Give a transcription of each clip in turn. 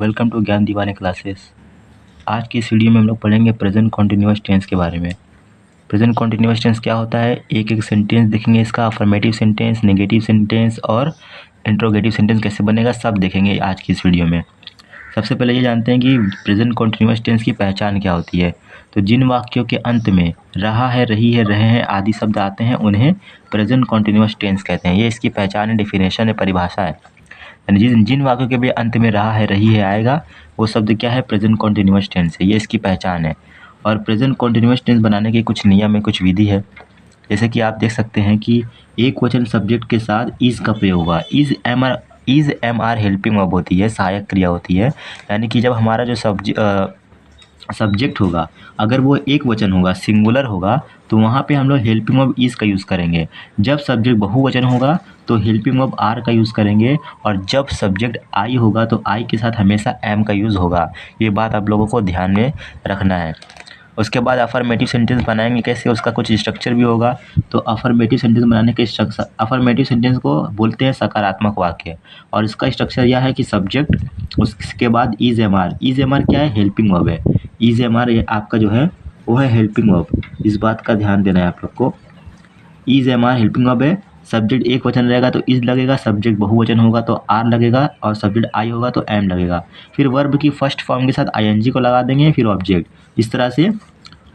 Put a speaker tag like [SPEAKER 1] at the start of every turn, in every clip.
[SPEAKER 1] Welcome to ज्ञान दीवाने classes. आज की इस वीडियो में हम लोग पढ़ेंगे प्रेजेंट कॉन्टिन्यूअस टेंस के बारे में। प्रेजेंट कॉन्टिन्यूअस टेंस क्या होता है, एक एक सेंटेंस देखेंगे, इसका अफर्मेटिव सेंटेंस, नेगेटिव सेंटेंस और इंट्रोगेटिव सेंटेंस कैसे बनेगा सब देखेंगे आज की इस वीडियो में। सबसे पहले ये जानते हैं कि प्रेजेंट कॉन्टिन्यूअस टेंस की पहचान क्या होती है। तो जिन वाक्यों के अंत में रहा है, रही है, रहे हैं आदि शब्द आते हैं उन्हें प्रेजेंट कॉन्टिन्यूअस टेंस कहते हैं। ये इसकी पहचान है, डेफिनेशन है, परिभाषा है। यानी जिन जिन वाक्यों के भी अंत में रहा है, रही है आएगा वो शब्द क्या है, प्रेजेंट कॉन्टिन्यूअस टेंस है। ये इसकी पहचान है। और प्रेजेंट कॉन्टिन्यूअस टेंस बनाने के कुछ नियम है, कुछ विधि है। जैसे कि आप देख सकते हैं कि एक वचन सब्जेक्ट के साथ इज का प्रयोग होगा। Is am are helping verb होती है, सहायक क्रिया होती है। यानी कि जब हमारा जो सब्जेक्ट होगा अगर वो एक वचन होगा, सिंगुलर होगा, तो वहाँ पे हम लोग हेल्पिंग वर्ब इज़ का यूज़ करेंगे। जब सब्जेक्ट बहुवचन होगा तो हेल्पिंग वर्ब आर का यूज़ करेंगे। और जब सब्जेक्ट आई होगा तो आई के साथ हमेशा एम का यूज़ होगा। ये बात आप लोगों को ध्यान में रखना है। उसके बाद अफर्मेटिव सेंटेंस बनाएंगे कैसे, उसका कुछ स्ट्रक्चर भी होगा। तो अफर्मेटिव सेंटेंस बनाने के स्ट्रक्चर, अफर्मेटिव सेंटेंस को बोलते हैं सकारात्मक वाक्य। और इसका स्ट्रक्चर यह है कि सब्जेक्ट, उसके बाद is am are. Is am are क्या है, हेल्पिंग वर्ब है। इज एम आर ये आपका जो है वो है हेल्पिंग वर्ब। इस बात का ध्यान देना है आप लोग को। Is am are helping verb है। सब्जेक्ट एक वचन रहेगा तो इज लगेगा, सब्जेक्ट बहुवचन होगा तो आर लगेगा, और सब्जेक्ट आई होगा तो एम लगेगा। फिर वर्ब की फर्स्ट फॉर्म के साथ आईएनजी को लगा देंगे, फिर ऑब्जेक्ट। इस तरह से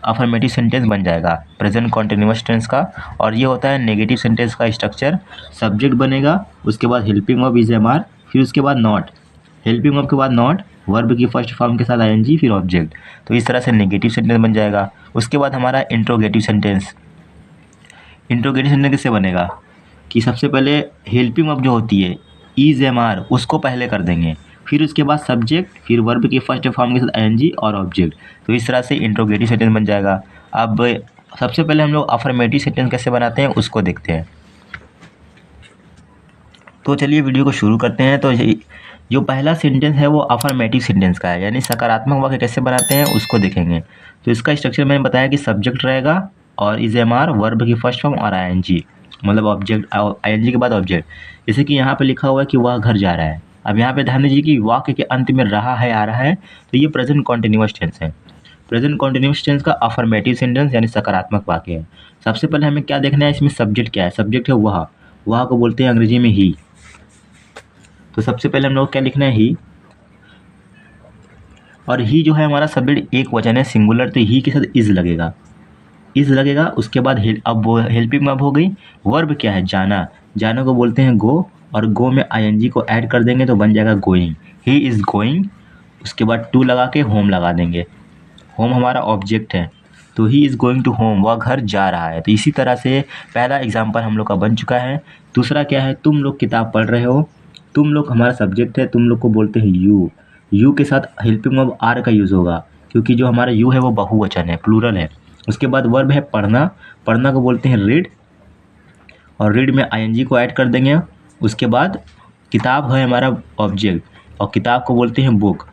[SPEAKER 1] अफर्मेटिव सेंटेंस बन जाएगा प्रेजेंट कॉन्टिन्यूअस टेंस का। और ये होता है नेगेटिव सेंटेंस का स्ट्रक्चर। सब्जेक्ट बनेगा, उसके बाद helping verb is am are, फिर उसके बाद नॉट, हेल्पिंग वर्ब के बाद नॉट, वर्ब की फर्स्ट फॉर्म के साथ आईएनजी, फिर ऑब्जेक्ट। तो इस तरह से नेगेटिव सेंटेंस बन जाएगा। उसके बाद हमारा इंट्रोगेटिव सेंटेंस। इंट्रोगेटिव सेंटेंस कैसे बनेगा कि सबसे पहले हेल्पिंग वर्ब जो होती है इज एम आर उसको पहले कर देंगे, फिर उसके बाद सब्जेक्ट, फिर वर्ब के फर्स्ट फॉर्म के साथ आईएनजी और ऑब्जेक्ट। तो इस तरह से इंट्रोगेटिव सेंटेंस बन जाएगा। अब सबसे पहले हम लोग अफर्मेटिव सेंटेंस कैसे बनाते हैं उसको देखते हैं। तो चलिए वीडियो को शुरू करते हैं। तो जो पहला सेंटेंस है वो अफर्मेटिव सेंटेंस का है, यानी सकारात्मक वाक्य कैसे बनाते हैं उसको देखेंगे। तो इसका स्ट्रक्चर मैंने बताया कि सब्जेक्ट रहेगा और इज एम आर, वर्ब की फर्स्ट फॉर्म और आईएनजी, मतलब ऑब्जेक्ट, आईएनजी के बाद ऑब्जेक्ट। जैसे कि यहाँ पे लिखा हुआ है कि वह घर जा रहा है। अब यहाँ पे ध्यान दीजिए कि वाक्य के अंत में रहा है, आ रहा है, तो ये प्रेजेंट कॉन्टिन्यूअस टेंस है। प्रेजेंट कॉन्टिन्यूअस टेंस का अफर्मेटिव सेंटेंस यानी सकारात्मक वाक्य है। सबसे पहले हमें क्या देखना है, इसमें सब्जेक्ट क्या है। सब्जेक्ट है वह, वह को बोलते हैं अंग्रेजी में ही। तो सबसे पहले हम लोग क्या लिखना है, ही। और ही जो है हमारा सब्जेक्ट एक वचन है, सिंगुलर, तो ही के साथ इज लगेगा, इज लगेगा। उसके बाद अब वो हेल्पिंग वर्ब हो गई। वर्ब क्या है, जाना, जाना को बोलते हैं गो, और गो में आईएनजी को ऐड कर देंगे तो बन जाएगा गोइंग, ही इज गोइंग। उसके बाद टू लगा के होम लगा देंगे, होम हमारा ऑब्जेक्ट है, तो he is going to home, वह घर जा रहा है। तो इसी तरह से पहला एग्जाम्पल हम लोग का बन चुका है। दूसरा क्या है, तुम लोग किताब पढ़ रहे हो। तुम लोग हमारा सब्जेक्ट है, तुम लोग को बोलते हैं यू। यू के साथ हेल्पिंग वर्ब आर का यूज़ होगा, क्योंकि जो हमारा यू है वो बहुवचन है, प्लूरल है। उसके बाद वर्ब है पढ़ना, पढ़ना को बोलते हैं रीड, और रीड में आईएनजी को ऐड कर देंगे। उसके बाद किताब है हमारा ऑब्जेक्ट, और किताब को बोलते हैं book.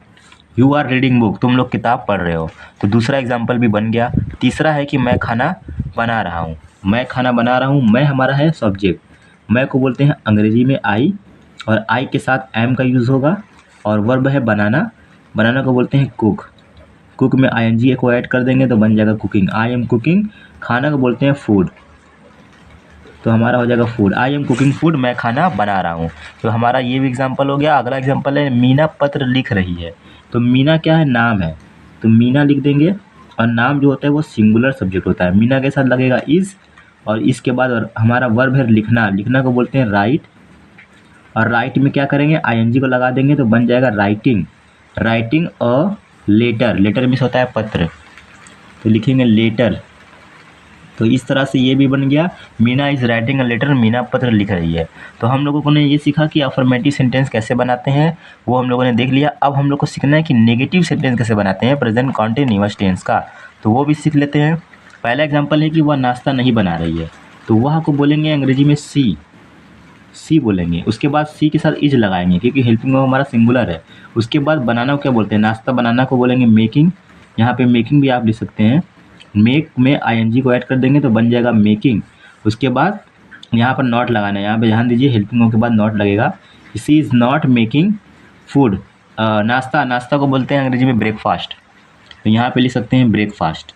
[SPEAKER 1] You are reading book, तुम लोग किताब पढ़ रहे हो। तो दूसरा एग्जाम्पल भी बन गया। तीसरा है कि मैं खाना बना रहा हूँ, मैं खाना बना रहा हूँ, मैं हमारा है सब्जेक्ट, मैं को बोलते हैं अंग्रेजी में आई, और आई के साथ एम का यूज़ होगा। और वर्ब है बनाना, बनाना को बोलते हैं कुक, कुक में आईएनजी को ऐड कर देंगे तो बन जाएगा कुकिंग, आई एम कुकिंग। खाना को बोलते हैं फूड, तो हमारा हो जाएगा food, I am cooking food, मैं खाना बना रहा हूँ। तो हमारा ये भी एग्जाम्पल हो गया। अगला एग्जाम्पल है मीना पत्र लिख रही है। तो मीना क्या है, नाम है, तो मीना लिख देंगे। और नाम जो होता है वो सिंगुलर सब्जेक्ट होता है, मीना के साथ लगेगा इज, और इसके बाद हमारा वर्ब है लिखना, लिखना को बोलते हैं राइट। और राइट में क्या करेंगे, आईएनजी को लगा देंगे तो बन जाएगा writing, writing a letter, letter means होता है पत्र, तो लिखेंगे लेटर। तो इस तरह से ये भी बन गया, Meena is writing a letter, Meena पत्र लिख रही है। तो हम लोगों ने ये सीखा कि अफर्मेटिव सेंटेंस कैसे बनाते हैं, वो हम लोगों ने देख लिया। अब हम लोग को सीखना है कि नेगेटिव सेंटेंस कैसे बनाते हैं प्रेजेंट कॉन्टिन्यूअस टेंस का, तो वो भी सीख लेते हैं। पहला एग्जाम्पल है कि वह नाश्ता नहीं बना रही है, तो वह को बोलेंगे अंग्रेजी में सी, सी बोलेंगे। उसके बाद सी के साथ इज लगाएंगे क्योंकि हेल्पिंग वर्ब हमारा सिंगुलर है। उसके बाद बनाना को क्या बोलते हैं, नाश्ता बनाना को बोलेंगे मेकिंग, यहाँ पे मेकिंग भी आप लिख सकते हैं, मेक में आईएनजी को ऐड कर देंगे तो बन जाएगा मेकिंग। उसके बाद यहाँ पर नॉट लगाना है, यहाँ पे ध्यान दीजिए हेल्पिंग वर्ब के बाद नॉट लगेगा, she is not making food, नाश्ता को बोलते हैं अंग्रेजी में ब्रेकफास्ट। तो यहाँ पे लिख सकते हैं ब्रेकफास्ट।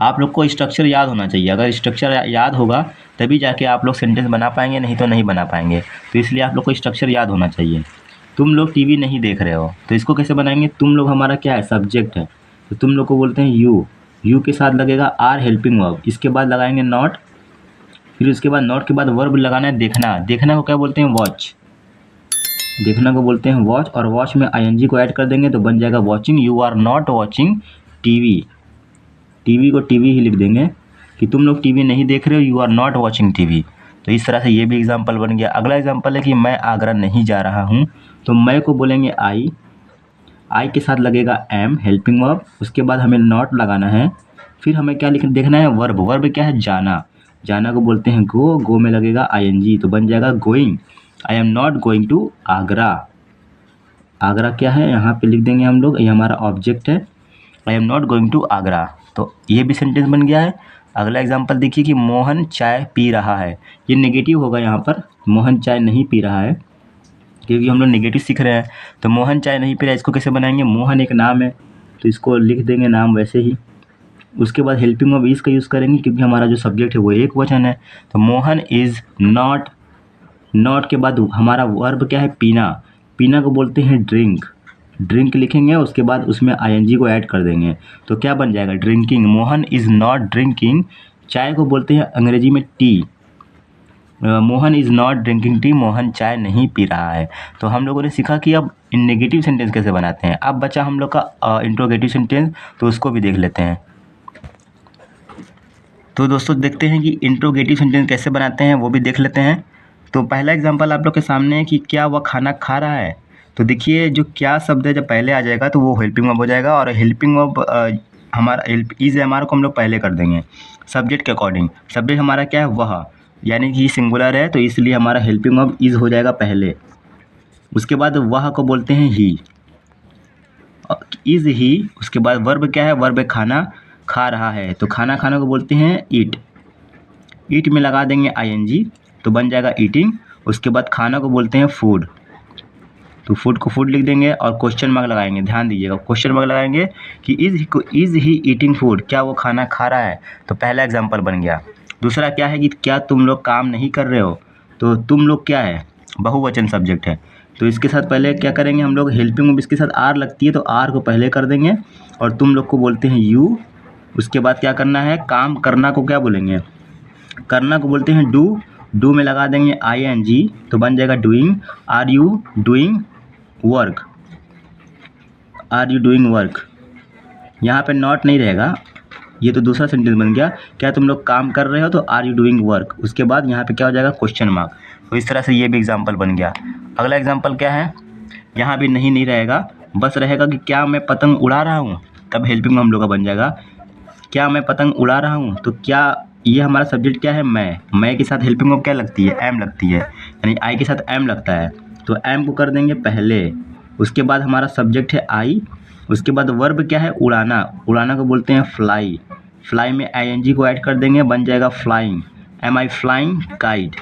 [SPEAKER 1] आप लोग को स्ट्रक्चर याद होना चाहिए, अगर स्ट्रक्चर याद होगा तभी जाके आप लोग सेंटेंस बना पाएंगे, नहीं तो नहीं बना पाएंगे। तो इसलिए आप लोग को स्ट्रक्चर याद होना चाहिए। तुम लोग टीवी नहीं देख रहे हो, तो इसको कैसे बनाएंगे? तुम लोग हमारा क्या है? सब्जेक्ट है। तो तुम लोग को बोलते हैं यू के साथ लगेगा आर हेल्पिंग वर्ब, इसके बाद लगाएंगे नॉट, फिर उसके बाद नॉट के बाद वर्ब लगाना है देखना। देखना को क्या बोलते हैं? वॉच। देखना को बोलते हैं वॉच, और वॉच में आईएनजी को ऐड कर देंगे तो बन जाएगा watching. You are not watching TV. TV को टीवी ही लिख देंगे कि तुम लोग टीवी नहीं देख रहे हो, you are not watching TV. तो इस तरह से ये भी एग्जाम्पल बन गया। अगला एग्जाम्पल है कि मैं आगरा नहीं जा रहा हूँ, तो मैं को बोलेंगे आई के साथ लगेगा एम हेल्पिंग वर्ब, उसके बाद हमें नॉट लगाना है। फिर हमें क्या देखना है? वर्ब क्या है? जाना। जाना को बोलते हैं गो में लगेगा आईएनजी, तो बन जाएगा going. I am not going to Agra. Agra क्या है? यहाँ पे लिख देंगे हम लोग, ये हमारा ऑब्जेक्ट है। आई एम नॉट गोइंग आगरा। तो ये भी सेंटेंस बन गया है। अगला एग्जाम्पल देखिए कि मोहन चाय पी रहा है। ये नेगेटिव होगा यहाँ पर, मोहन चाय नहीं पी रहा है, क्योंकि हम लोग नेगेटिव सीख रहे हैं। तो मोहन चाय नहीं पी रहा है, इसको कैसे बनाएंगे? मोहन एक नाम है, तो इसको लिख देंगे नाम वैसे ही। उसके बाद हेल्पिंग वर्ब इज़ का यूज़ करेंगे, क्योंकि हमारा जो सब्जेक्ट है वो एक वचन है। तो मोहन इज़ नॉट, नॉट के बाद हमारा वर्ब क्या है? पीना। पीना को बोलते हैं ड्रिंक। ड्रिंक लिखेंगे, उसके बाद उसमें आईएनजी को ऐड कर देंगे, तो क्या बन जाएगा? Drinking. Mohan is not drinking. चाय को बोलते हैं अंग्रेजी में T. Mohan is not drinking tea. Mohan चाय नहीं पी रहा है। तो हम लोगों ने सीखा कि अब नेगेटिव सेंटेंस कैसे बनाते हैं। अब बचा हम लोग का इंट्रोगेटिव सेंटेंस, तो उसको भी देख लेते हैं। तो दोस्तों देखते हैं कि इंट्रोगेटिव सेंटेंस कैसे बनाते हैं, वो भी देख लेते हैं। तो पहला एग्जांपल आप लोग के सामने है कि क्या वह खाना खा रहा है। तो देखिए जो क्या शब्द है जब पहले आ जाएगा तो वो हेल्पिंग वर्ब हो जाएगा, और हेल्पिंग वर्ब हमारा इज़ हमारा को हम लोग पहले कर देंगे सब्जेक्ट के अकॉर्डिंग। सब्जेक्ट हमारा क्या है? वह, यानी कि सिंगुलर है, तो इसलिए हमारा हेल्पिंग वर्ब इज़ हो जाएगा पहले। उसके बाद वह को बोलते हैं ही, इज़ ही। उसके बाद वर्ब क्या है? वर्ब खाना खा रहा है, तो खाना खाने को बोलते हैं ईट। ईट में लगा देंगे आईएनजी, तो बन जाएगा ईटिंग। उसके बाद खाना को बोलते हैं फूड, तो फूड को फूड लिख देंगे और क्वेश्चन मार्क लगाएंगे। ध्यान दीजिएगा, क्वेश्चन मार्क लगाएंगे कि इज़ ही ईटिंग फूड, क्या वो खाना खा रहा है। तो पहला एग्जांपल बन गया। दूसरा क्या है कि क्या तुम लोग काम नहीं कर रहे हो। तो तुम लोग क्या है? बहुवचन सब्जेक्ट है, तो इसके साथ पहले क्या करेंगे हम लोग? हेल्पिंग वर्ब इसके साथ आर लगती है, तो आर को पहले कर देंगे, और तुम लोग को बोलते हैं यू। उसके बाद क्या करना है? काम करना को क्या बोलेंगे? करना को बोलते हैं डू। डू में लगा देंगे आईएनजी, तो बन जाएगा doing. Are you doing work. Are you doing work. यहाँ पे नॉट नहीं रहेगा, ये तो दूसरा सेंटेंस बन गया। क्या तुम लोग काम कर रहे हो, तो आर यू डूइंग वर्क। उसके बाद यहाँ पे क्या हो जाएगा? Question mark. तो इस तरह से ये भी एग्जाम्पल बन गया। अगला एग्जाम्पल क्या है? यहाँ भी नहीं रहेगा, बस रहेगा कि क्या मैं पतंग उड़ा रहा हूँ, तब हेल्पिंग हम लोग का बन जाएगा। क्या मैं पतंग उड़ा रहा हूँ, तो क्या ये हमारा सब्जेक्ट क्या है? मैं के साथ हेल्पिंग वर्ब क्या लगती है? एम लगती है, यानी आई के साथ एम लगता है, तो एम को कर देंगे पहले। उसके बाद हमारा सब्जेक्ट है आई। उसके बाद वर्ब क्या है? उड़ाना। उड़ाना को बोलते हैं फ्लाई। फ्लाई में आईएनजी को ऐड कर देंगे, बन जाएगा फ्लाइंग। एम आई फ्लाइंग काइट।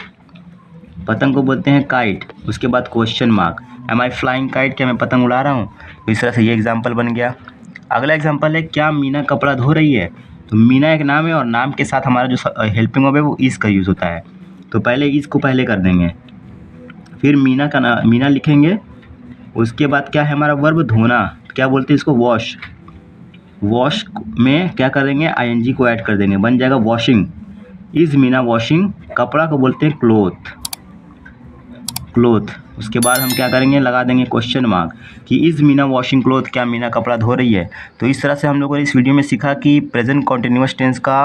[SPEAKER 1] पतंग को बोलते हैं काइट। उसके बाद क्वेश्चन मार्क, एम आई फ्लाइंग काइट, क्या मैं पतंग उड़ा रहा हूँ। तो इस तरह से ये एग्जाम्पल बन गया। अगला एग्जाम्पल है क्या मीना कपड़ा धो रही है। तो मीना एक नाम है, और नाम के साथ हमारा जो हेल्पिंग वर्ब है वो इज़ का यूज़ होता है, तो पहले इज़ को पहले कर देंगे, फिर मीना लिखेंगे। उसके बाद क्या है हमारा वर्ब? धोना। क्या बोलते हैं इसको? वॉश। वॉश में क्या करेंगे? आईएनजी को ऐड कर देंगे, बन जाएगा वॉशिंग। Is Meena washing. कपड़ा को बोलते हैं क्लोथ। उसके बाद हम क्या करेंगे? लगा देंगे क्वेश्चन मार्क कि इज़ मीना वॉशिंग क्लोथ, क्या मीना कपड़ा धो रही है। तो इस तरह से हम लोगों ने इस वीडियो में सीखा कि प्रेजेंट कॉन्टिन्यूअस टेंस का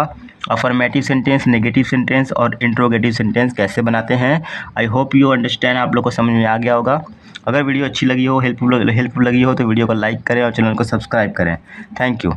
[SPEAKER 1] अफर्मेटिव सेंटेंस, नेगेटिव सेंटेंस और इंट्रोगेटिव सेंटेंस कैसे बनाते हैं। आई होप यू अंडरस्टैंड, आप लोग को समझ में आ गया होगा। अगर वीडियो अच्छी लगी हो, हेल्पफुल लगी हो, तो वीडियो को लाइक करें और चैनल को सब्सक्राइब करें। Thank you.